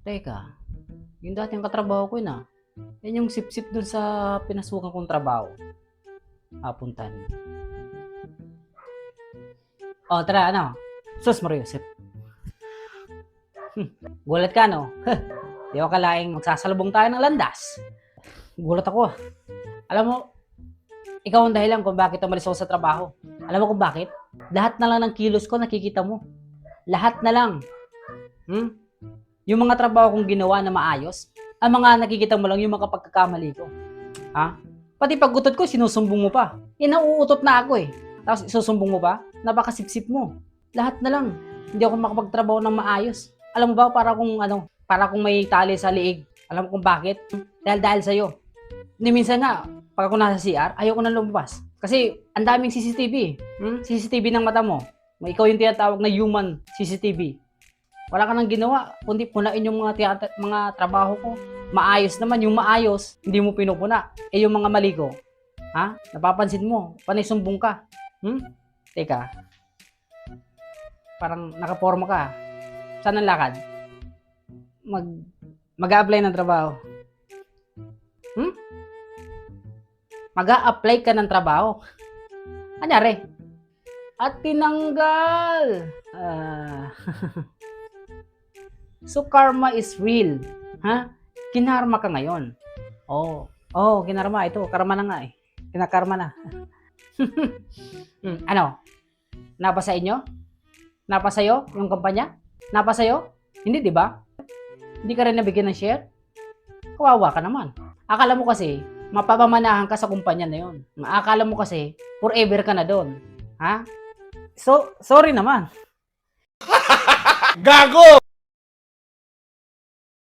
Teka, yung dating katrabaho ko yun ah. Yan yung sip-sip dun sa pinasukan kong trabaho. Apuntan. O, tara, ano? Sus, Mario, sip. Gulat ka, no? Di ako kalaing magsasalubong tayo ng landas. Gulat ako ah. Alam mo, ikaw ang dahilan kung bakit umalis ako sa trabaho. Alam mo kung bakit? Lahat na lang ng kilos ko nakikita mo. Lahat na lang. Hmm? Yung mga trabaho kong ginawa na maayos, ang mga nakikita mo lang yung mga pagkakamali ko. Ha? Pati paggutot ko, sinusumbong mo pa. Nauutot na ako eh. Tapos isusumbong mo pa? Napakasipsip mo. Lahat na lang. Hindi ako makapagtrabaho ng maayos. Alam mo ba, para kung may tali sa liig. Alam mo kung bakit? Dahil sa'yo. Hindi minsan nga, pag ako nasa CR, ayoko na lumabas. Kasi ang daming CCTV. CCTV ng mata mo. Ikaw yung tinatawag na human CCTV. Wala ka nang ginawa, kundi punain yung mga trabaho ko. Maayos naman, yung maayos, hindi mo pinupuna. Eh yung mga mali ko, ha? Napapansin mo, panay sumbong ka. Teka, parang nakaporma ka. Saan ang lakad? Mag-a-apply ng trabaho. Mag-a-apply ka ng trabaho. Anyari? At tinanggal. So karma is real. Ha? Kinarma ka ngayon. Kinarma. Ito, karma na nga eh. Kinakarma na. Ano? Napa sa inyo? Napa sa'yo yung kumpanya? Napa sa'yo? Hindi, di ba? Hindi ka rin nabigyan ng share? Kawawa ka naman. Akala mo kasi, mapapamanahan ka sa kumpanya na yun. Akala mo kasi, forever ka na doon. Ha? So, sorry naman. Gago!